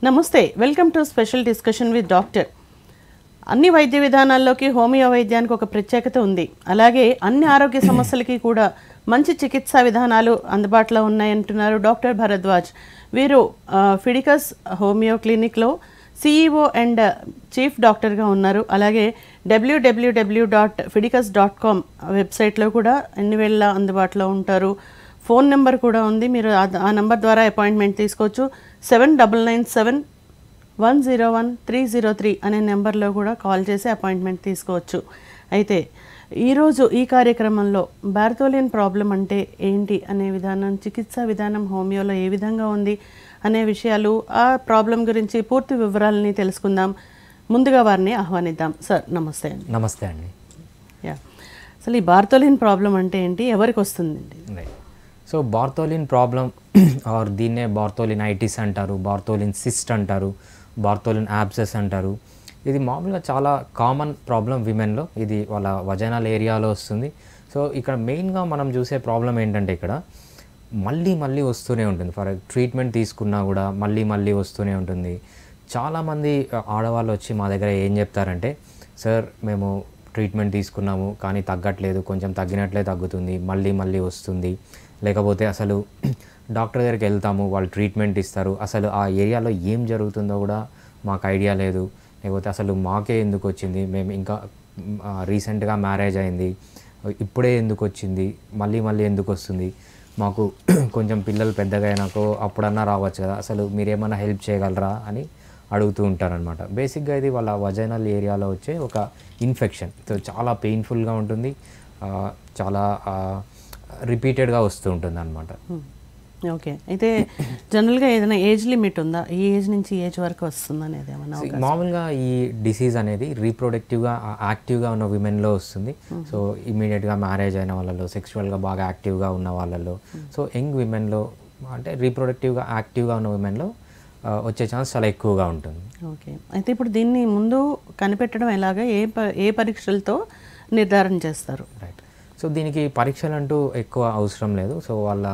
నమస్తే, welcome to special discussion with doctor. అన్ని వైద్య విధానాల్లోకి హోమియో వైద్యానికి ఒక ప్రత్యేకత ఉంది. అలాగే అన్ని ఆరోగ్య సమస్యలకి కూడా మంచి చికిత్సా విధానాలు అందుబాటులో ఉన్నాయంటున్నారు డాక్టర్ భరద్వాజ్. వీరు ఫిడికస్ హోమియో క్లినిక్లో CEO అండ్ చీఫ్ డాక్టర్గా ఉన్నారు. అలాగే www.fidicus.com వెబ్సైట్లో కూడా అన్ని వేళ అందుబాటులో ఉంటారు. ఫోన్ నెంబర్ కూడా ఉంది, మీరు ఆ నెంబర్ ద్వారా అపాయింట్మెంట్ తీసుకోవచ్చు. 7997-101-303 అనే నెంబర్లో కూడా కాల్ చేసి అపాయింట్మెంట్ తీసుకోవచ్చు. అయితే ఈరోజు ఈ కార్యక్రమంలో బార్థోలిన్ ప్రాబ్లం అంటే ఏంటి అనే విధానం, చికిత్సా విధానం హోమియోలో ఏ విధంగా ఉంది అనే విషయాలు, ఆ ప్రాబ్లం గురించి పూర్తి వివరాలని తెలుసుకుందాం. ముందుగా వారిని ఆహ్వానిద్దాం. సార్ నమస్తే అండి. నమస్తే అండి. అసలు ఈ బార్థోలిన్ ప్రాబ్లం అంటే ఏంటి, ఎవరికి వస్తుందండి? సో బార్థోలిన్ ప్రాబ్లం ఆర్ దీన్నే బార్థోలినైటిస్ అంటారు, బార్థోలిన్ సిస్ట్ అంటారు, బార్థోలిన్ యాబ్సెస్ అంటారు. ఇది మామూలుగా చాలా కామన్ ప్రాబ్లం విమెన్లో. ఇది వాళ్ళ వజైనల్ ఏరియాలో వస్తుంది. సో ఇక్కడ మెయిన్గా మనం చూసే ప్రాబ్లం ఏంటంటే ఇక్కడ మళ్ళీ వస్తూనే ఉంటుంది. ఫర్ ట్రీట్మెంట్ తీసుకున్నా కూడా మళ్ళీ వస్తూనే ఉంటుంది. చాలామంది ఆడవాళ్ళు వచ్చి మా దగ్గర ఏం చెప్తారంటే, సార్ మేము ట్రీట్మెంట్ తీసుకున్నాము కానీ తగ్గట్లేదు, కొంచెం తగ్గినట్లే తగ్గుతుంది, మళ్ళీ వస్తుంది. లేకపోతే అసలు డాక్టర్ దగ్గరికి వెళ్తాము, వాళ్ళు ట్రీట్మెంట్ ఇస్తారు, అసలు ఆ ఏరియాలో ఏం జరుగుతుందో కూడా మాకు ఐడియా లేదు. లేకపోతే అసలు మాకే ఎందుకు వచ్చింది, మేము ఇంకా రీసెంట్గా మ్యారేజ్ అయింది, ఇప్పుడే ఎందుకు వచ్చింది, మళ్ళీ ఎందుకు వస్తుంది, మాకు కొంచెం పిల్లలు పెద్దగా అయినాకో అప్పుడన్నా రావచ్చు కదా, అసలు మీరేమన్నా హెల్ప్ చేయగలరా అని అడుగుతూ ఉంటారనమాట. బేసిక్గా ఇది వాళ్ళ వజైనల్ ఏరియాలో వచ్చే ఒక ఇన్ఫెక్షన్. సో చాలా పెయిన్ఫుల్గా ఉంటుంది, చాలా రిపీటెడ్గా వస్తూ ఉంటుంది అనమాట. ఓకే, అయితే జనరల్గా ఏదైనా ఏజ్ లిమిట్ ఉందా? ఈ ఏజ్ నుంచి ఏజ్ వరకు వస్తుంది అనేది ఏమన్నా? మామూలుగా ఈ డిసీజ్ అనేది రీప్రొడక్టివ్గా యాక్టివ్గా ఉన్న విమెన్లో వస్తుంది. సో ఇమీడియట్గా మ్యారేజ్ అయిన వాళ్ళలో, సెక్షువల్గా బాగా యాక్టివ్గా ఉన్న వాళ్ళలో, సో యంగ్ విమెన్లో అంటే రీప్రొడక్టివ్గా యాక్టివ్గా ఉన్న విమెన్లో వచ్చే ఛాన్స్ చాలా ఎక్కువగా ఉంటుంది. ఓకే, అయితే ఇప్పుడు దీన్ని ముందు కనిపెట్టడం ఎలాగా, ఏ పరీక్షలతో నిర్ధారణ చేస్తారు? రైట్. సో దీనికి పరీక్షలు అంటూ ఎక్కువ అవసరం లేదు. సో వాళ్ళ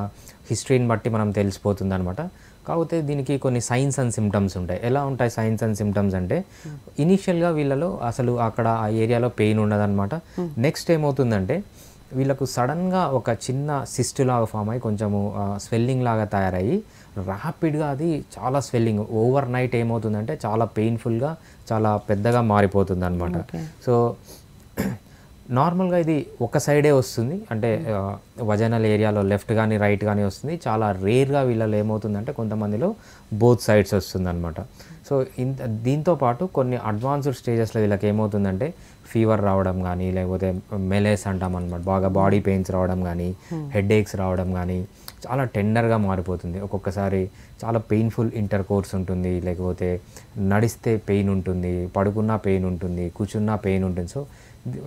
హిస్టరీని బట్టి మనం తెలిసిపోతుంది అనమాట. కాకపోతే దీనికి కొన్ని సైన్స్ అండ్ సిమ్టమ్స్ ఉంటాయి. ఎలా ఉంటాయి సైన్స్ అండ్ సిమ్టమ్స్ అంటే, ఇనీషియల్గా వీళ్ళలో అసలు అక్కడ ఆ ఏరియాలో పెయిన్ ఉండదన్నమాట. నెక్స్ట్ ఏమవుతుందంటే వీళ్ళకు సడన్గా ఒక చిన్న సిస్ట్ లాగా ఫామ్ అయ్యి కొంచెము స్వెల్లింగ్ లాగా తయారయ్యి ర్యాపిడ్గా అది చాలా స్వెల్లింగ్ ఓవర్ నైట్ ఏమవుతుందంటే చాలా పెయిన్ఫుల్గా చాలా పెద్దగా మారిపోతుంది అనమాట. సో నార్మల్గా ఇది ఒక సైడే వస్తుంది, అంటే వజైనల్ ఏరియాలో లెఫ్ట్ కానీ రైట్ కానీ వస్తుంది. చాలా రేర్గా వీళ్ళలో ఏమవుతుందంటే కొంతమందిలో బోత్ సైడ్స్ వస్తుంది అనమాట. సో దీంతో పాటు కొన్ని అడ్వాన్స్డ్ స్టేజెస్లో వీళ్ళకి ఏమవుతుందంటే ఫీవర్ రావడం కానీ, లేకపోతే మెలేస్ అంటాం అనమాట, బాగా బాడీ పెయిన్స్ రావడం కానీ, హెడేక్స్ రావడం కానీ, చాలా టెండర్గా మారిపోతుంది. ఒక్కొక్కసారి చాలా పెయిన్ఫుల్ ఇంటర్ కోర్స్ ఉంటుంది, లేకపోతే నడిస్తే పెయిన్ ఉంటుంది, పడుకున్నా పెయిన్ ఉంటుంది, కూర్చున్నా పెయిన్ ఉంటుంది. సో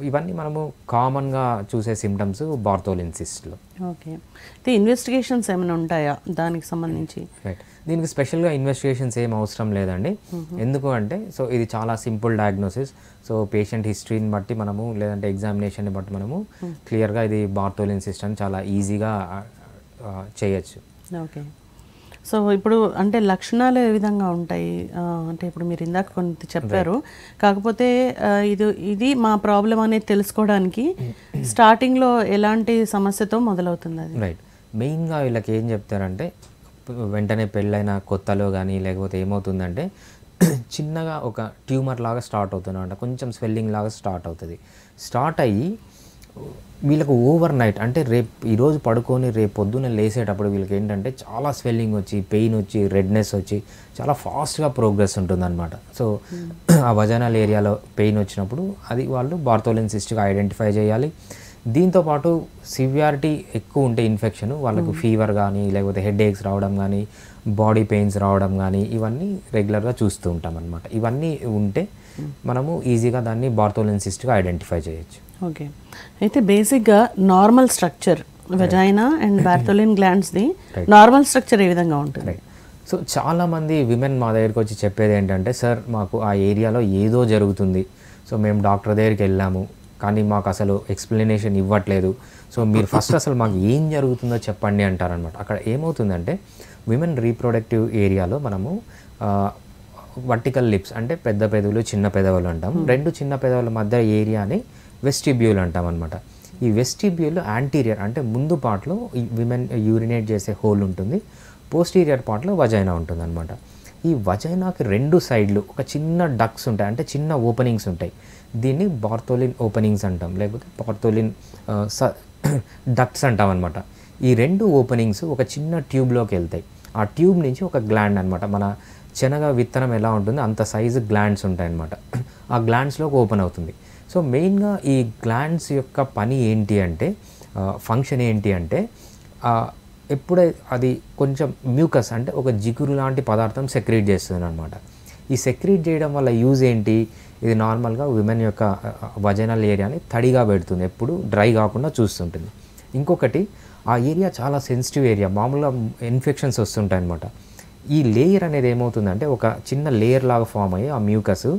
ఇవన్నీ మనము కామన్గా చూసే సిమ్టమ్స్ బార్థోలిన్ సిస్ట్లో. ఓకే, అయితే ఇన్వెస్టిగేషన్స్ ఏమైనా ఉంటాయా దానికి సంబంధించి? రైట్, దీనికి స్పెషల్గా ఇన్వెస్టిగేషన్స్ ఏం అవసరం లేదండి. ఎందుకు అంటే సో ఇది చాలా సింపుల్ డయాగ్నోసిస్. సో పేషెంట్ హిస్టరీని బట్టి మనము, లేదంటే ఎగ్జామినేషన్ని బట్టి మనము క్లియర్గా ఇది బార్థోలిన్ సిస్ట్ అని చాలా ఈజీగా చేయొచ్చు. ఓకే, సో ఇప్పుడు అంటే లక్షణాలు ఏ విధంగా ఉంటాయి అంటే ఇప్పుడు మీరు ఇందాక కొంత చెప్పారు, కాకపోతే ఇది మా ప్రాబ్లం అనేది తెలుసుకోవడానికి స్టార్టింగ్లో ఎలాంటి సమస్యతో మొదలవుతుంది అది? రైట్, మెయిన్గా వీళ్ళకి ఏం చెప్తారంటే వెంటనే పెళ్ళైన కొత్తలో కానీ లేకపోతే ఏమవుతుందంటే చిన్నగా ఒక ట్యూమర్ లాగా స్టార్ట్ అవుతుంది అంట, కొంచెం స్వెల్లింగ్ లాగా స్టార్ట్ అవుతుంది. స్టార్ట్ అయ్యి వీళ్ళకు ఓవర్ నైట్ అంటే ఈరోజు పడుకొని రేపు పొద్దున్న లేసేటప్పుడు వీళ్ళకి ఏంటంటే చాలా స్వెల్లింగ్ వచ్చి, పెయిన్ వచ్చి, రెడ్నెస్ వచ్చి చాలా ఫాస్ట్గా ప్రోగ్రెస్ ఉంటుందన్నమాట. సో ఆ వజైనల్ ఏరియాలో పెయిన్ వచ్చినప్పుడు అది వాళ్ళు బార్థోలిన్ సిస్ట్గా ఐడెంటిఫై చేయాలి. దీంతోపాటు సివియారిటీ ఎక్కువ ఉంటే ఇన్ఫెక్షన్, వాళ్ళకు ఫీవర్ కానీ, లేకపోతే హెడేక్స్ రావడం కానీ, బాడీ పెయిన్స్ రావడం కానీ, ఇవన్నీ రెగ్యులర్గా చూస్తూ ఉంటాం అనమాట. ఇవన్నీ ఉంటే మనము ఈజీగా దాన్ని బార్థోలిన్ సిస్ట్గా ఐడెంటిఫై చేయొచ్చు. ఓకే, అయితే బేసిక్గా normal structure vagina and Bartholin గ్లాండ్స్ది నార్మల్ స్ట్రక్చర్ ఏ విధంగా ఉంటుంది? సో చాలామంది విమెన్ మా దగ్గరికి వచ్చి చెప్పేది ఏంటంటే, సార్ మాకు ఆ ఏరియాలో ఏదో జరుగుతుంది, సో మేము డాక్టర్ దగ్గరికి వెళ్ళాము కానీ మాకు అసలు ఎక్స్ప్లెనేషన్ ఇవ్వట్లేదు, సో మీరు ఫస్ట్ అసలు మాకు ఏం జరుగుతుందో చెప్పండి అంటారనమాట. అక్కడ ఏమవుతుందంటే విమెన్ రీప్రొడక్టివ్ ఏరియాలో మనము వర్టికల్ లిప్స్ అంటే పెద్ద పెదవులు చిన్న పెదవులు అంటాం. రెండు చిన్న పెదవుల మధ్య ఏరియాని వెస్టిబ్యూల్ అంటాం అనమాట. ఈ వెస్టిబ్యూల్ యాంటీరియర్ అంటే ముందు పార్ట్లో ఈ విమెన్ యూరినేట్ చేసే హోల్ ఉంటుంది, పోస్టీరియర్ పార్ట్లో వజైనా ఉంటుంది అనమాట. ఈ వజైనాకి రెండు సైడ్లు ఒక చిన్న డక్స్ ఉంటాయి, అంటే చిన్న ఓపెనింగ్స్ ఉంటాయి. దీన్ని బార్తోలిన్ ఓపెనింగ్స్ అంటాం, లేకపోతే బార్తోలిన్ డక్ట్స్ అంటాం అనమాట. ఈ రెండు ఓపెనింగ్స్ ఒక చిన్న ట్యూబ్లోకి వెళ్తాయి. ఆ ట్యూబ్ నుంచి ఒక గ్లాండ్ అనమాట, మన శనగ విత్తనం ఎలా ఉంటుంది అంత సైజు గ్లాండ్స్ ఉంటాయి అన్నమాట. ఆ గ్లాండ్స్లోకి ఓపెన్ అవుతుంది. సో మెయిన్గా ఈ గ్లాండ్స్ యొక్క పని ఏంటి అంటే, ఫంక్షన్ ఏంటి అంటే, ఎప్పుడై అది కొంచెం మ్యూకస్ అంటే ఒక జిగురు లాంటి పదార్థం సెక్రీట్ చేస్తుంది అనమాట. ఈ సెక్రీట్ చేయడం వల్ల యూజ్ ఏంటి, ఇది నార్మల్గా విమెన్ యొక్క వజైనల్ ఏరియాని తడిగా పెడుతుంది, ఎప్పుడు డ్రై కాకుండా చూస్తుంటుంది. ఇంకొకటి, ఆ ఏరియా చాలా సెన్సిటివ్ ఏరియా, మామూలుగా ఇన్ఫెక్షన్స్ వస్తుంటాయి అనమాట. ఈ లేయర్ అనేది ఏమవుతుందంటే ఒక చిన్న లేయర్ లాగా ఫామ్ అయ్యి ఆ మ్యూకస్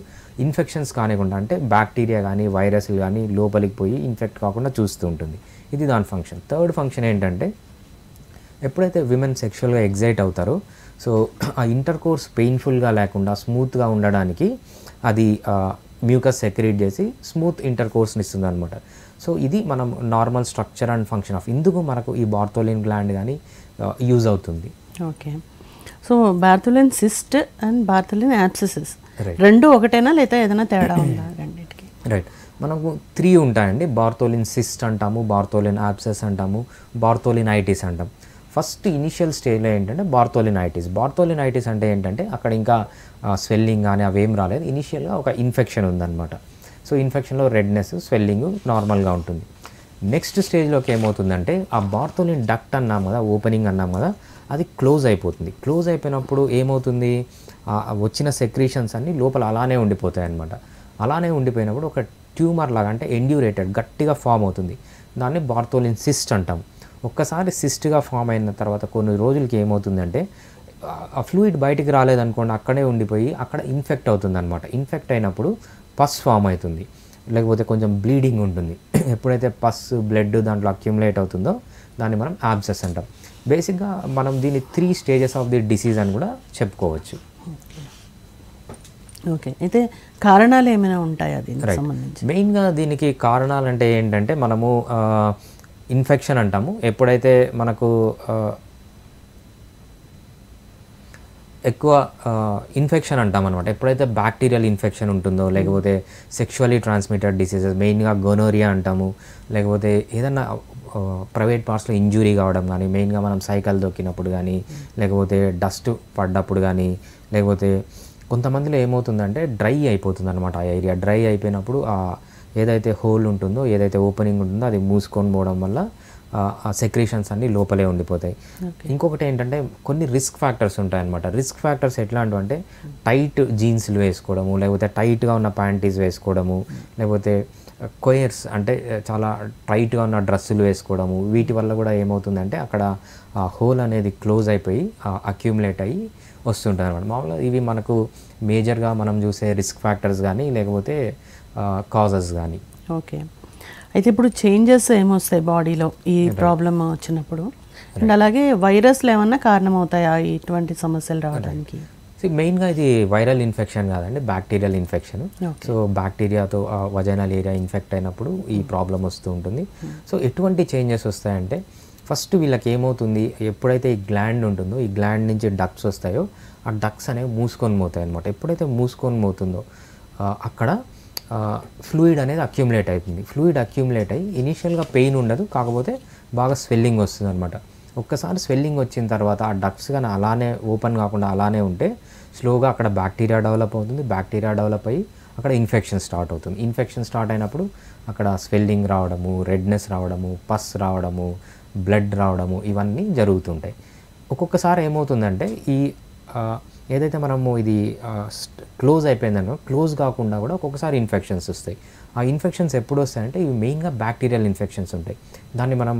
ఇన్ఫెక్షన్స్ కానివ్వకుండా, అంటే బ్యాక్టీరియా కానీ వైరస్లు కానీ లోపలికి పోయి ఇన్ఫెక్ట్ కాకుండా చూస్తూ ఉంటుంది. ఇది దాని ఫంక్షన్. థర్డ్ ఫంక్షన్ ఏంటంటే, ఎప్పుడైతే విమెన్ సెక్షువల్గా ఎగ్జైట్ అవుతారో, సో ఆ ఇంటర్ కోర్స్ పెయిన్ఫుల్గా లేకుండా స్మూత్గా ఉండడానికి అది మ్యూకస్ సెక్రీట్ చేసి స్మూత్ ఇంటర్ కోర్స్ని ఇస్తుంది అనమాట. సో ఇది మనం normal structure and function of ఇందుకు మనకు ఈ బార్తోలిన్ గ్లాండ్ కానీ యూజ్ అవుతుంది. Okay. So Bartholin cyst and Bartholin abscesses రెండు ఒకటేనా లేదా ఏదైనా తేడా ఉందా రెండింటికి? రైట్, మనకు 3 ఉంటాయండి. బార్తోలిన్ సిస్ట్ అంటాము, బార్తోలిన్ యాబ్సెస్ అంటాము, బార్తోలినైటిస్ అంటాం. ఫస్ట్ ఇనిషియల్ స్టేజ్లో ఏంటంటే బార్తోలినైటిస్. బార్తోలినైటిస్ అంటే ఏంటంటే అక్కడ ఇంకా స్వెల్లింగ్ కానీ అవేం రాలేదు, ఇనిషియల్గా ఒక ఇన్ఫెక్షన్ ఉందన్నమాట. సో ఇన్ఫెక్షన్లో రెడ్నెస్, స్వెల్లింగ్ నార్మల్గా ఉంటుంది. నెక్స్ట్ స్టేజ్లోకి ఏమవుతుందంటే, ఆ బార్తోలిన్ డక్ట్ అన్నాం కదా, ఓపెనింగ్ అన్నాం కదా, అది క్లోజ్ అయిపోతుంది. క్లోజ్ అయిపోయినప్పుడు ఏమవుతుంది, వచ్చిన సెక్రీషన్స్ అన్నీ లోపల అలానే ఉండిపోతాయి అన్నమాట. అలానే ఉండిపోయినప్పుడు ఒక ట్యూమర్ లాగా, అంటే ఎండ్యూరేటెడ్ గట్టిగా ఫామ్ అవుతుంది. దాన్ని బార్తోలిన్ సిస్ట్ అంటాం. ఒక్కసారి సిస్ట్గా ఫామ్ అయిన తర్వాత కొన్ని రోజులకి ఏమవుతుందంటే, ఆ ఫ్లూయిడ్ బయటికి రాలేదనుకోండి, అక్కడే ఉండిపోయి అక్కడ ఇన్ఫెక్ట్ అవుతుంది అనమాట. ఇన్ఫెక్ట్ అయినప్పుడు పస్ ఫామ్ అవుతుంది, లేకపోతే కొంచెం బ్లీడింగ్ ఉంటుంది. ఎప్పుడైతే పస్ బ్లడ్ దాంట్లో అక్యుములేట్ అవుతుందో దాన్ని మనం యాబ్సెస్ అంటాం. బేసిక్గా మనం దీన్ని 3 స్టేజెస్ ఆఫ్ ది డిసీజ్ అని కూడా చెప్పుకోవచ్చు. ఓకే, అయితే కారణాలు ఏమైనా ఉంటాయా దీనికి సంబంధించి? మెయిన్గా దీనికి కారణాలు అంటే ఏంటంటే, మనము ఇన్ఫెక్షన్ అంటాము. ఎప్పుడైతే మనకు ఎక్కువ ఇన్ఫెక్షన్ అంటాం అనమాట, ఎప్పుడైతే బ్యాక్టీరియల్ ఇన్ఫెక్షన్ ఉంటుందో, లేకపోతే సెక్షువల్లీ ట్రాన్స్మిటెడ్ డిసీజెస్, మెయిన్గా గోనోరియా అంటాము, లేకపోతే ఏదన్నా ప్రైవేట్ పార్ట్స్లో ఇంజురీ కావడం కానీ, మెయిన్గా మనం సైకిల్ దొక్కినప్పుడు కానీ, లేకపోతే డస్ట్ పడ్డప్పుడు కానీ, లేకపోతే కొంతమందిలో ఏమవుతుందంటే డ్రై అయిపోతుంది అనమాట. ఆ ఏరియా డ్రై అయిపోయినప్పుడు ఏదైతే హోల్ ఉంటుందో, ఏదైతే ఓపెనింగ్ ఉంటుందో అది మూసుకొని పోవడం వల్ల ఆ సెక్రీషన్స్ అన్నీ లోపలే ఉండిపోతాయి. ఇంకొకటి ఏంటంటే, కొన్ని రిస్క్ ఫ్యాక్టర్స్ ఉంటాయన్నమాట. రిస్క్ ఫ్యాక్టర్స్ ఎట్లాంటివి అంటే, టైట్ జీన్స్లు వేసుకోవడము, లేకపోతే టైట్గా ఉన్న ప్యాంటీస్ వేసుకోవడము, లేకపోతే కొయర్స్ అంటే చాలా టైట్గా ఉన్న డ్రెస్సులు వేసుకోవడము. వీటి వల్ల కూడా ఏమవుతుందంటే అక్కడ ఆ హోల్ అనేది క్లోజ్ అయిపోయి అక్యూములేట్ అయ్యి వస్తుంటుంది అనమాట. మామూలుగా ఇవి మనకు మేజర్గా మనం చూసే రిస్క్ ఫ్యాక్టర్స్ కానీ, లేకపోతే కాజెస్ కానీ. ఓకే, అయితే ఇప్పుడు చేంజెస్ ఏమొస్తాయి బాడీలో ఈ ప్రాబ్లం వచ్చినప్పుడు, అండ్ అలాగే వైరస్లు ఏమన్నా కారణమవుతాయా ఇటువంటి సమస్యలు రావడానికి? మెయిన్గా ఇది వైరల్ ఇన్ఫెక్షన్ కాదండి, బ్యాక్టీరియల్ ఇన్ఫెక్షన్. సో బ్యాక్టీరియాతో వజైనల్ ఏరియా ఇన్ఫెక్ట్ అయినప్పుడు ఈ ప్రాబ్లం వస్తూ ఉంటుంది. సో ఎటువంటి చేంజెస్ వస్తాయంటే, ఫస్ట్ వీళ్ళకి ఏమవుతుంది, ఎప్పుడైతే ఈ గ్లాండ్ ఉంటుందో, ఈ గ్లాండ్ నుంచి డక్ట్స్ వస్తాయో, ఆ డక్ట్స్ అనేవి మూసుకొని పోతాయి అనమాట. ఎప్పుడైతే మూసుకొని పోతుందో అక్కడ ఫ్లూయిడ్ అనేది అక్యూములేట్ అవుతుంది. ఫ్లూయిడ్ అక్యూములేట్ అయ్యి ఇనీషియల్గా పెయిన్ ఉండదు, కాకపోతే బాగా స్వెల్లింగ్ వస్తుంది అనమాట. ఒక్కసారి స్వెల్లింగ్ వచ్చిన తర్వాత ఆ డక్ట్స్ కానీ అలానే ఓపెన్ కాకుండా అలానే ఉంటే స్లోగా అక్కడ బ్యాక్టీరియా డెవలప్ అవుతుంది. బ్యాక్టీరియా డెవలప్ అయ్యి అక్కడ ఇన్ఫెక్షన్ స్టార్ట్ అవుతుంది. ఇన్ఫెక్షన్ స్టార్ట్ అయినప్పుడు అక్కడ స్వెల్లింగ్ రావడము, రెడ్నెస్ రావడము, పస్ రావడము, బ్లడ్ రావడము, ఇవన్నీ జరుగుతుంటాయి. ఒక్కొక్కసారి ఏమవుతుందంటే, ఈ ఏదైతే మనము ఇది క్లోజ్ అయిపోయిందనో, క్లోజ్ కాకుండా కూడా ఒక్కొక్కసారి ఇన్ఫెక్షన్స్ వస్తాయి. ఆ ఇన్ఫెక్షన్స్ ఎప్పుడు వస్తాయంటే, ఇవి మెయిన్గా బ్యాక్టీరియల్ ఇన్ఫెక్షన్స్ ఉంటాయి. దాన్ని మనం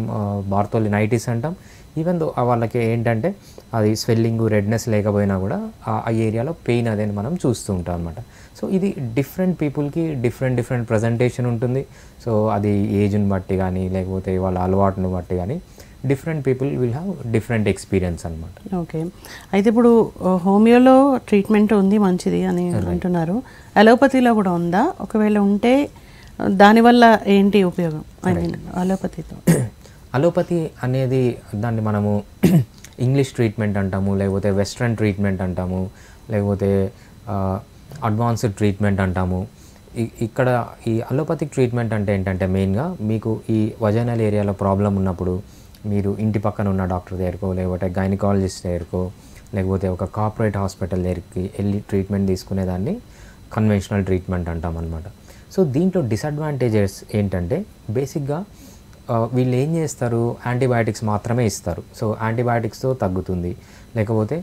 బార్తోలినైటిస్ అంటాం. ఈవెన్ దో వాళ్ళకి ఏంటంటే అది స్వెల్లింగ్, రెడ్నెస్ లేకపోయినా కూడా ఆ ఏరియాలో పెయిన్ అదే మనం చూస్తూ ఉంటాం అనమాట. సో ఇది డిఫరెంట్ పీపుల్కి డిఫరెంట్ ప్రజెంటేషన్ ఉంటుంది. సో అది ఏజ్ని బట్టి కానీ, లేకపోతే వాళ్ళ అలవాటును బట్టి కానీ different people will have different experience అనమాట. ఓకే. అయితే ఇప్పుడు హోమియోలో ట్రీట్మెంట్ ఉంది మంచిది అని అంటున్నారు, అలోపతిలో కూడా ఉందా? ఒకవేళ ఉంటే దానివల్ల ఏంటి ఉపయోగం? I mean అలోపతితో. అలోపతి అనేది దాన్ని మనము ఇంగ్లీష్ ట్రీట్మెంట్ అంటాము, లేకపోతే వెస్ట్రన్ ట్రీట్మెంట్ అంటాము, లేకపోతే అడ్వాన్స్డ్ ట్రీట్మెంట్ అంటాము. ఇక్కడ ఈ అలోపతిక్ ట్రీట్మెంట్ అంటే ఏంటంటే మెయిన్గా మీకు ఈ వజైనల్ ఏరియాలో ప్రాబ్లం ఉన్నప్పుడు మీరు ఇంటి పక్కన ఉన్న డాక్టర్ దగ్గరకో, లేకపోతే గైనకాలజిస్ట్ దగ్గరకో, లేకపోతే ఒక కార్పొరేట్ హాస్పిటల్ దగ్గరికి వెళ్ళి ట్రీట్మెంట్ తీసుకునేదాన్ని కన్వెన్షనల్ ట్రీట్మెంట్ అంటాం అనమాట. సో దీంట్లో డిసడ్వాంటేజెస్ ఏంటంటే బేసిక్గా వీళ్ళు ఏం చేస్తారు, యాంటీబయాటిక్స్ మాత్రమే ఇస్తారు. సో యాంటీబయాటిక్స్తో తగ్గుతుంది, లేకపోతే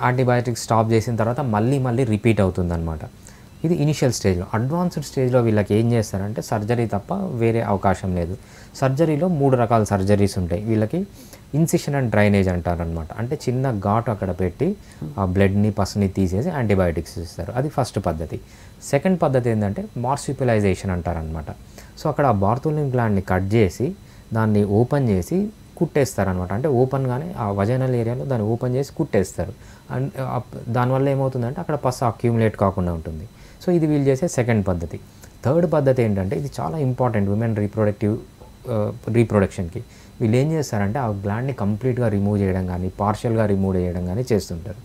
యాంటీబయాటిక్స్ స్టాప్ చేసిన తర్వాత మళ్ళీ రిపీట్ అవుతుంది అనమాట. ఇది ఇనిషియల్ స్టేజ్లో. అడ్వాన్స్డ్ స్టేజ్లో వీళ్ళకి ఏం చేస్తారంటే సర్జరీ తప్ప వేరే అవకాశం లేదు. సర్జరీలో 3 రకాల సర్జరీస్ ఉంటాయి. వీళ్ళకి ఇన్సిషన్ అండ్ డ్రైనేజ్ అంటారనమాట. అంటే చిన్న ఘాటు అక్కడ పెట్టి ఆ బ్లడ్ని పసుని తీసేసి యాంటీబయాటిక్స్ ఇస్తారు. అది ఫస్ట్ పద్ధతి. సెకండ్ పద్ధతి ఏంటంటే మార్సుపిలైజేషన్ అంటారనమాట. సో అక్కడ ఆ బార్తోలిన్ గ్లాండ్ని కట్ చేసి దాన్ని ఓపెన్ చేసి కుట్టేస్తారనమాట. అంటే ఓపెన్గానే ఆ వజైనల్ ఏరియాలో దాన్ని ఓపెన్ చేసి కుట్టేస్తారు. అండ్ దానివల్ల ఏమవుతుందంటే అక్కడ పసు అక్యూములేట్ కాకుండా ఉంటుంది. సో ఇది వీళ్ళు చేసే సెకండ్ పద్ధతి. థర్డ్ పద్ధతి ఏంటంటే ఇది చాలా ఇంపార్టెంట్ విమెన్ రీప్రొడక్షన్కి. వీళ్ళు ఏం చేస్తారంటే ఆ గ్లాండ్ని కంప్లీట్గా రిమూవ్ చేయడం కానీ పార్షియల్గా రిమూవ్ చేయడం కానీ చేస్తుంటారు.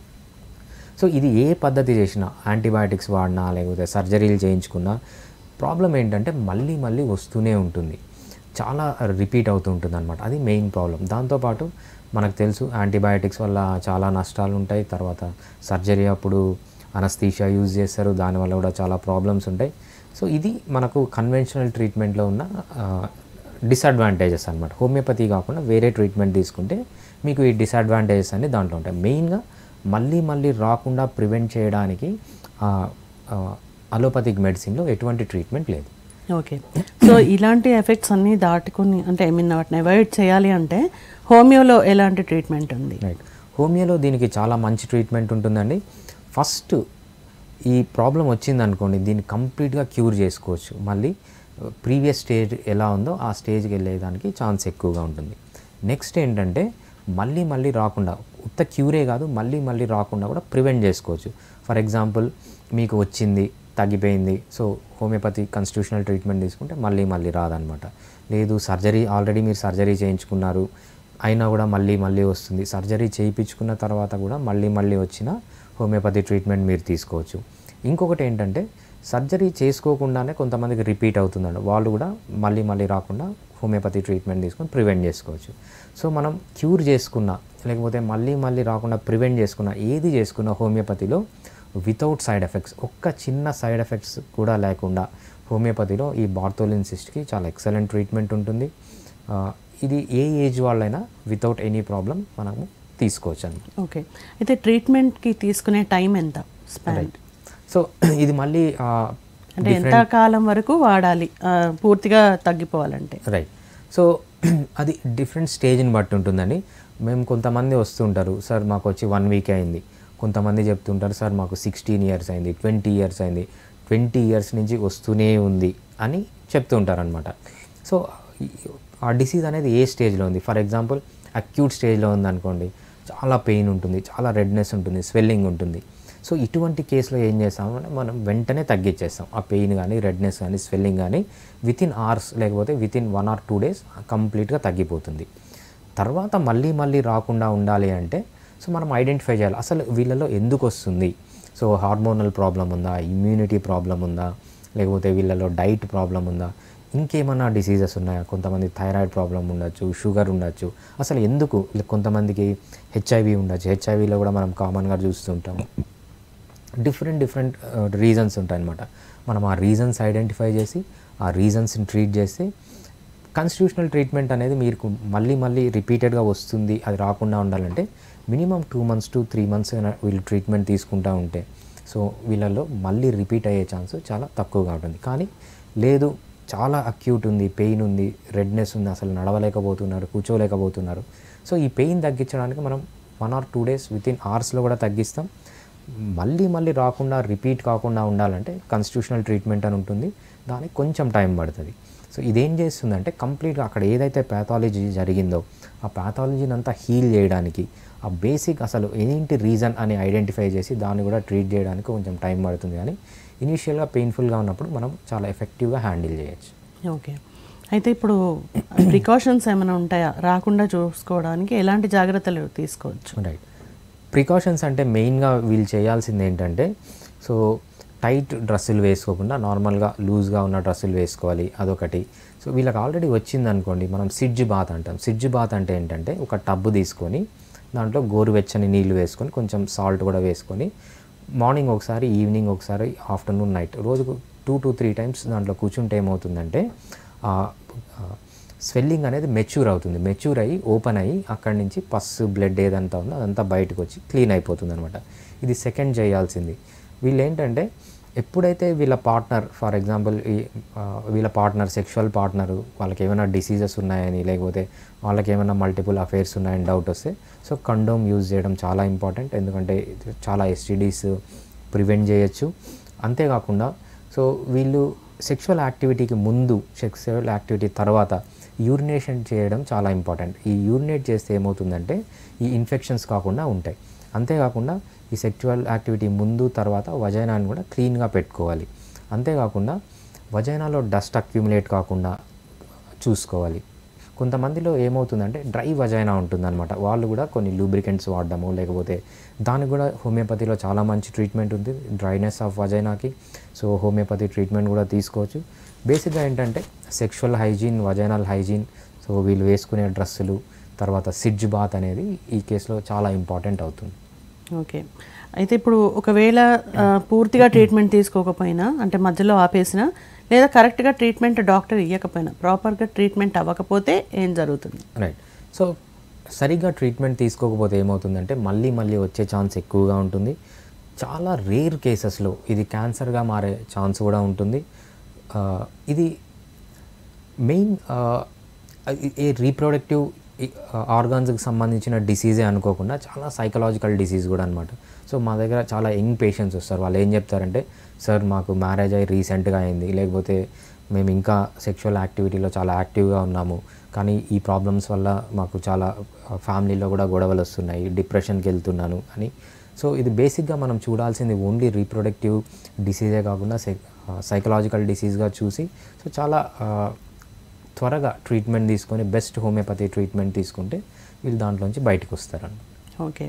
సో ఇది ఏ పద్ధతి చేసినా, యాంటీబయాటిక్స్ వాడినా లేకపోతే సర్జరీలు చేయించుకున్నా ప్రాబ్లం ఏంటంటే మళ్ళీ వస్తూనే ఉంటుంది, చాలా రిపీట్ అవుతూ ఉంటుంది అనమాట. అది మెయిన్ ప్రాబ్లం. దాంతోపాటు మనకు తెలుసు యాంటీబయాటిక్స్ వల్ల చాలా నష్టాలు ఉంటాయి. తర్వాత సర్జరీ అప్పుడు అనస్థీషియా యూజ్ చేస్తారు, దానివల్ల కూడా చాలా ప్రాబ్లమ్స్ ఉంటాయి. సో ఇది మనకు కన్వెన్షనల్ ట్రీట్మెంట్లో ఉన్న డిసడ్వాంటేజెస్ అనమాట. హోమియోపతి కాకుండా వేరే ట్రీట్మెంట్ తీసుకుంటే మీకు ఈ డిసడ్వాంటేజెస్ అన్ని దాంట్లో ఉంటాయి. మెయిన్గా మళ్ళీ రాకుండా ప్రివెంట్ చేయడానికి అలోపతిక్ మెడిసిన్లో ఎటువంటి ట్రీట్మెంట్ లేదు. ఓకే. సో ఇలాంటి ఎఫెక్ట్స్ అన్నీ దాటుకుని అంటే ఐ మీన్ వాటిని అవాయిడ్ చేయాలి అంటే హోమియోలో ఎలాంటి ట్రీట్మెంట్ ఉంది? రైట్, హోమియోలో దీనికి చాలా మంచి ట్రీట్మెంట్ ఉంటుందండి. ఫస్ట్ ఈ ప్రాబ్లం వచ్చిందనుకోండి, దీన్ని కంప్లీట్గా క్యూర్ చేసుకోవచ్చు. మళ్ళీ ప్రీవియస్ స్టేజ్ ఎలా ఉందో ఆ స్టేజ్కి వెళ్ళేదానికి ఛాన్స్ ఎక్కువగా ఉంటుంది. నెక్స్ట్ ఏంటంటే మళ్ళీ రాకుండా, ఉత్త క్యూరే కాదు, మళ్ళీ రాకుండా కూడా ప్రివెంట్ చేసుకోవచ్చు. ఫర్ ఎగ్జాంపుల్ మీకు వచ్చింది, తగ్గిపోయింది, సో హోమియోపతి కాన్స్టిట్యూషనల్ ట్రీట్మెంట్ తీసుకుంటే మళ్ళీ రాదనమాట. లేదు సర్జరీ, ఆల్రెడీ మీరు సర్జరీ చేయించుకున్నారు అయినా కూడా మళ్ళీ వస్తుంది, సర్జరీ చేయించుకున్న తర్వాత కూడా మళ్ళీ వచ్చిన హోమియోపతి ట్రీట్మెంట్ మీరు తీసుకోవచ్చు. ఇంకొకటి ఏంటంటే సర్జరీ చేసుకోకుండానే కొంతమందికి రిపీట్ అవుతుందండి, వాళ్ళు కూడా మళ్ళీ రాకుండా హోమియోపతి ట్రీట్మెంట్ తీసుకొని ప్రివెంట్ చేసుకోవచ్చు. సో మనం క్యూర్ చేసుకున్న లేకపోతే మళ్ళీ రాకుండా ప్రివెంట్ చేసుకున్న ఏది చేసుకున్న హోమియోపతిలో వితౌట్ సైడ్ ఎఫెక్ట్స్, ఒక్క చిన్న సైడ్ ఎఫెక్ట్స్ కూడా లేకుండా హోమియోపతిలో ఈ బార్తోలిన్ సిస్ట్కి చాలా ఎక్సలెంట్ ట్రీట్మెంట్ ఉంటుంది. ఇది ఏ ఏజ్ వాళ్ళైనా వితౌట్ ఎనీ ప్రాబ్లం మనము తీసుకోవచ్చు అండి. ఓకే. అయితే ట్రీట్మెంట్కి తీసుకునే టైం ఎంత స్పాన్? సో ఇది మళ్ళీ అంటే ఎంత కాలం వరకు వాడాలి పూర్తిగా తగ్గిపోవాలంటే? రైట్. సో అది డిఫరెంట్ స్టేజ్ని బట్టి ఉంటుందండి. మేము కొంతమంది వస్తుంటారు, సార్ మాకు వచ్చి 1 వీక్ అయింది. కొంతమంది చెప్తుంటారు, సార్ మాకు 16 ఇయర్స్ అయింది, 20 ఇయర్స్ అయింది, 20 ఇయర్స్ నుంచి వస్తూనే ఉంది అని చెప్తుంటారు అనమాట. సో ఆ డిసీజ్ అనేది ఏ స్టేజ్లో ఉంది, ఫర్ ఎగ్జాంపుల్ అక్యూట్ స్టేజ్లో ఉందనుకోండి, చాలా పెయిన్ ఉంటుంది, చాలా రెడ్నెస్ ఉంటుంది, స్వెల్లింగ్ ఉంటుంది. సో ఇటువంటి కేసులో ఏం చేస్తామంటే మనం వెంటనే తగ్గించేస్తాం ఆ పెయిన్ కానీ, రెడ్నెస్ కానీ, స్వెల్లింగ్ కానీ. వితిన్ అవర్స్ లేకపోతే వితిన్ 1 or 2 days కంప్లీట్గా తగ్గిపోతుంది. తర్వాత మళ్ళీ రాకుండా ఉండాలి అంటే సో మనం ఐడెంటిఫై చేయాలి అసలు వీళ్ళలో ఎందుకు వస్తుంది. సో హార్మోనల్ ప్రాబ్లం ఉందా, ఇమ్యూనిటీ ప్రాబ్లం ఉందా, లేకపోతే వీళ్ళలో డైట్ ప్రాబ్లం ఉందా, ఇంకేమన్నా డిసీజెస్ ఉన్నాయా, కొంతమంది థైరాయిడ్ ప్రాబ్లం ఉండొచ్చు, షుగర్ ఉండొచ్చు, అసలు ఎందుకు, కొంతమందికి హెచ్ఐవి ఉండొచ్చు, హెచ్ఐవిలో కూడా మనం కామన్గా చూస్తుంటాం. డిఫరెంట్ రీజన్స్ ఉంటాయన్నమాట. మనం ఆ రీజన్స్ ఐడెంటిఫై చేసి ఆ రీజన్స్ని ట్రీట్ చేస్తే కాన్స్టిట్యూషనల్ ట్రీట్మెంట్ అనేది మీకు మళ్ళీ రిపీటెడ్గా వస్తుంది, అది రాకుండా ఉండాలంటే మినిమం 2 months to 3 months వీళ్ళు ట్రీట్మెంట్ తీసుకుంటూ ఉంటే సో వీళ్ళలో మళ్ళీ రిపీట్ అయ్యే ఛాన్స్ చాలా తక్కువగా ఉంటుంది. కానీ లేదు చాలా అక్యూట్ ఉంది, పెయిన్ ఉంది, రెడ్నెస్ ఉంది, అసలు నడవలేకపోతున్నారు, కూర్చోలేకపోతున్నారు, సో ఈ పెయిన్ తగ్గించడానికి మనం 1 or 2 days వితిన్ అవర్స్లో కూడా తగ్గిస్తాం. మళ్ళీ రాకుండా రిపీట్ కాకుండా ఉండాలంటే కాన్స్టిట్యూషనల్ ట్రీట్మెంట్ అని ఉంటుంది, దానికి కొంచెం టైం పడుతుంది. సో ఇదేం చేస్తుందంటే కంప్లీట్గా అక్కడ ఏదైతే ప్యాథాలజీ జరిగిందో ఆ ప్యాథాలజీని అంతా హీల్ చేయడానికి, ఆ బేసిక్ అసలు ఏంటి రీజన్ అని ఐడెంటిఫై చేసి దాన్ని కూడా ట్రీట్ చేయడానికి కొంచెం టైం పడుతుంది. కానీ ఇనీషియల్గా పెయిన్ఫుల్గా ఉన్నప్పుడు మనం చాలా ఎఫెక్టివ్గా హ్యాండిల్ చేయొచ్చు. ఓకే. అయితే ఇప్పుడు ప్రికాషన్స్ ఏమైనా ఉంటాయా రాకుండా చూసుకోవడానికి? ఎలాంటి జాగ్రత్తలు తీసుకోవచ్చు? రైట్. ప్రికాషన్స్ అంటే మెయిన్గా వీళ్ళు చేయాల్సింది ఏంటంటే, సో టైట్ డ్రెస్సులు వేసుకోకుండా నార్మల్గా లూజ్గా ఉన్న డ్రెస్సులు వేసుకోవాలి, అదొకటి. సో వీళ్ళకి ఆల్రెడీ వచ్చిందనుకోండి, మనం సిడ్జ్ బాత్ అంటాం. సిడ్జ్ బాత్ అంటే ఏంటంటే ఒక టబ్బు తీసుకొని దాంట్లో గోరువెచ్చని నీళ్ళు వేసుకొని కొంచెం సాల్ట్ కూడా వేసుకొని మార్నింగ్ ఒకసారి, ఈవినింగ్ ఒకసారి, ఆఫ్టర్నూన్, నైట్ రోజుకు 2 to 3 times దాంట్లో కూర్చుంటే ఏమవుతుందంటే స్వెల్లింగ్ అనేది మెచ్యూర్ అవుతుంది. మెచ్యూర్ అయ్యి ఓపెన్ అయ్యి అక్కడి నుంచి పస్సు బ్లడ్ ఏదంతా ఉందో అదంతా బయటకు వచ్చి క్లీన్ అయిపోతుంది అనమాట. ఇది సెకండ్ చేయాల్సింది. వీళ్ళు ఏంటంటే ఎప్పుడైతే వీళ్ళ పార్ట్నర్, ఫర్ ఎగ్జాంపుల్ వీళ్ళ పార్ట్నర్, సెక్షువల్ పార్ట్నరు వాళ్ళకి ఏమైనా డిసీజెస్ ఉన్నాయని, లేకపోతే వాళ్ళకి ఏమైనా మల్టిపుల్ అఫైర్స్ ఉన్నాయని డౌట్ వస్తే, సో కండోమ్ యూజ్ చేయడం చాలా ఇంపార్టెంట్. ఎందుకంటే చాలా ఎస్టీడీస్ ప్రివెంట్ చేయొచ్చు. అంతేకాకుండా సో వీళ్ళు సెక్షువల్ యాక్టివిటీకి ముందు, సెక్షువల్ యాక్టివిటీ తర్వాత యూరినేషన్ చేయడం చాలా ఇంపార్టెంట్. ఈ యూరినేట్ చేస్తే ఏమవుతుందంటే ఈ ఇన్ఫెక్షన్స్ కాకుండా ఉంటాయి. అంతేకాకుండా ఈ సెక్షువల్ యాక్టివిటీ ముందు తర్వాత వజైనాని కూడా క్లీన్గా పెట్టుకోవాలి. అంతేకాకుండా వజైనాలో డస్ట్ అక్యుములేట్ కాకుండా చూసుకోవాలి. కొంతమందిలో ఏమవుతుందంటే డ్రై వజైనా ఉంటుందన్నమాట. వాళ్ళు కూడా కొన్ని లూబ్రికెంట్స్ వాడడము, లేకపోతే దానికి కూడా హోమియోపతిలో చాలా మంచి ట్రీట్మెంట్ ఉంది డ్రైనెస్ ఆఫ్ వజైనాకి. సో హోమియోపతి ట్రీట్మెంట్ కూడా తీసుకోవచ్చు. బేసిక్గా ఏంటంటే sexual hygiene, vaginal hygiene, so వీళ్ళు వేసుకునే డ్రెస్సులు, తర్వాత సిడ్జ్ బాత్ అనేది ఈ కేసులో చాలా ఇంపార్టెంట్ అవుతుంది. ఓకే. అయితే ఇప్పుడు ఒకవేళ పూర్తిగా ట్రీట్మెంట్ తీసుకోకపోయినా, అంటే మధ్యలో ఆపేసినా, లేదా కరెక్ట్గా ట్రీట్మెంట్ డాక్టర్ ఇవ్వకపోయినా, ప్రాపర్గా ట్రీట్మెంట్ అవ్వకపోతే ఏం జరుగుతుంది? రైట్. సో సరిగ్గా ట్రీట్మెంట్ తీసుకోకపోతే ఏమవుతుందంటే మళ్ళీ వచ్చే ఛాన్స్ ఎక్కువగా ఉంటుంది. చాలా రేర్ కేసెస్లో ఇది క్యాన్సర్గా మారే ఛాన్స్ కూడా ఉంటుంది. ఇది మెయిన్ ఏ రీప్రొడక్టివ్ ఆర్గాన్స్కి సంబంధించిన డిసీజే అనుకోకుండా చాలా సైకలాజికల్ డిసీజ్ కూడా అనమాట. సో మా దగ్గర చాలా యంగ్ పేషెంట్స్ వస్తారు. వాళ్ళు ఏం చెప్తారంటే, సార్ మాకు మ్యారేజ్ అయ్యి రీసెంట్గా అయింది, లేకపోతే మేము ఇంకా సెక్షువల్ యాక్టివిటీలో చాలా యాక్టివ్గా ఉన్నాము, కానీ ఈ ప్రాబ్లమ్స్ వల్ల మాకు చాలా ఫ్యామిలీలో కూడా గొడవలు వస్తున్నాయి, డిప్రెషన్కి వెళ్తున్నాను అని. సో ఇది బేసిక్గా మనం చూడాల్సింది ఓన్లీ రీప్రొడక్టివ్ డిసీజే కాకుండా సైకలాజికల్ డిసీజ్గా చూసి, సో చాలా త్వరగా ట్రీట్మెంట్ తీసుకొని బెస్ట్ హోమియోపతి ట్రీట్మెంట్ తీసుకుంటే వీళ్ళు దాంట్లోంచి బయటకు వస్తారన్నమాట. ఓకే.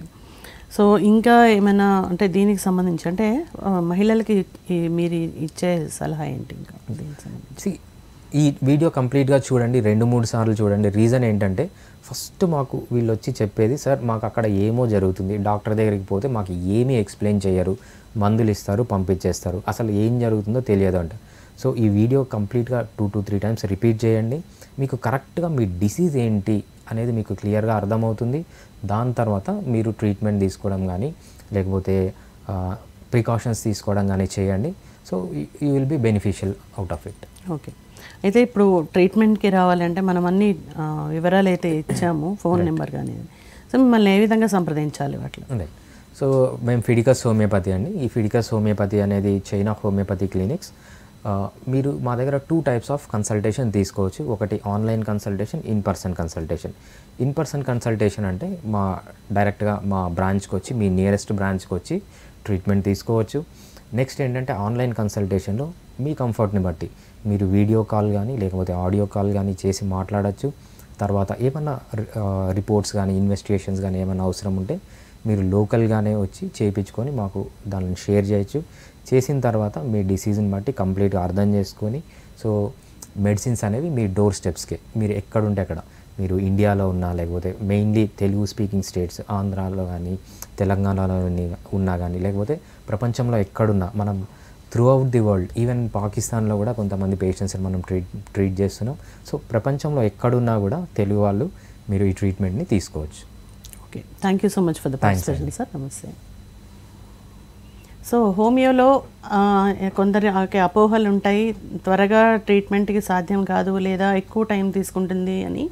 సో ఇంకా ఏమైనా అంటే దీనికి సంబంధించి అంటే మహిళలకి మీరు ఇచ్చే సలహా ఏంటి ఇంకా దీనికి సంబంధించి? ఈ వీడియో కంప్లీట్గా చూడండి, 2-3 సార్లు చూడండి. రీజన్ ఏంటంటే ఫస్ట్ మాకు వీళ్ళు వచ్చి చెప్పేది, సార్ మాకు అక్కడ ఏమో జరుగుతుంది, డాక్టర్ దగ్గరికి పోతే మాకు ఏమీ ఎక్స్ప్లెయిన్ చేయరు, మందులు ఇస్తారు, పంపించేస్తారు, అసలు ఏం జరుగుతుందో తెలియదు అంట. సో ఈ వీడియో కంప్లీట్గా 2 to 3 times రిపీట్ చేయండి. మీకు కరెక్ట్గా మీ డిసీజ్ ఏంటి అనేది మీకు క్లియర్గా అర్థమవుతుంది. దాని తర్వాత మీరు ట్రీట్మెంట్ తీసుకోవడం కానీ, లేకపోతే ప్రికాషన్స్ తీసుకోవడం కానీ చేయండి. So you will be beneficial out of it. Okay. అయితే ఇప్పుడు ట్రీట్మెంట్కి రావాలంటే మనం అన్ని వివరాలు అయితే ఇచ్చాము, ఫోన్ నెంబర్ కానీ, సో మిమ్మల్ని ఏ విధంగా సంప్రదించాలి వాటిలో? రైట్. సో మేము ఫిడికస్ హోమియోపతి అండి. ఈ ఫిడికస్ హోమియోపతి అనేది చైనా హోమియోపతి క్లినిక్స్. మీరు మా దగ్గర 2 types ఆఫ్ కన్సల్టేషన్ తీసుకోవచ్చు. ఒకటి online consultation, in person consultation. In person consultation అంటే డైరెక్ట్గా మా బ్రాంచ్కి వచ్చి, మీ నియరెస్ట్ బ్రాంచ్కి వచ్చి ట్రీట్మెంట్ తీసుకోవచ్చు. నెక్స్ట్ ఏంటంటే ఆన్లైన్ కన్సల్టేషన్లో మీ కంఫర్ట్ని బట్టి మీరు వీడియో కాల్ కానీ, లేకపోతే ఆడియో కాల్ కానీ చేసి మాట్లాడచ్చు. తర్వాత ఏమన్నా రిపోర్ట్స్ కానీ, ఇన్వెస్టిగేషన్స్ కానీ ఏమైనా అవసరం ఉంటే మీరు లోకల్గానే వచ్చి చేయించుకొని మాకు దాన్ని షేర్ చేయొచ్చు. చేసిన తర్వాత మీ డిసీజ్ని బట్టి కంప్లీట్గా అర్థం చేసుకొని, సో మెడిసిన్స్ అనేవి మీ డోర్ స్టెప్స్కే, మీరు ఎక్కడుంటే అక్కడ, మీరు ఇండియాలో ఉన్నా, లేకపోతే మెయిన్లీ తెలుగు స్పీకింగ్ స్టేట్స్ ఆంధ్రాలో కానీ, తెలంగాణలో ఉన్నా కానీ, లేకపోతే ప్రపంచంలో ఎక్కడున్నా, మనం through out the world, even పాకిస్తాన్లో కూడా కొంతమంది పేషెంట్స్ని మనం ట్రీట్ చేస్తున్నాం. సో ప్రపంచంలో ఎక్కడున్నా కూడా తెలుగు వాళ్ళు మీరు ఈ ట్రీట్మెంట్ని తీసుకోవచ్చు. Okay. Thank you so much for the participation sir. నమస్తే. సో హోమియోలో కొందరికి అపోహలు ఉంటాయి, త్వరగా ట్రీట్మెంట్కి సాధ్యం కాదు, లేదా ఎక్కువ టైం తీసుకుంటుంది అని.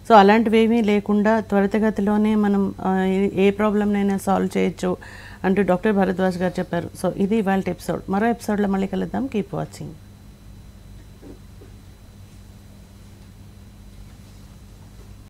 సో అలాంటివేమీ లేకుండా త్వరితగతిలోనే మనం ఏ ప్రాబ్లమ్నైనా సాల్వ్ చేయొచ్చు అంటూ డాక్టర్ భరద్వాజ్ గారు చెప్పారు. సో ఇది ఇవాళ ఎపిసోడ్. మరో ఎపిసోడ్లో మళ్ళీ కలుద్దాం. Keep watching.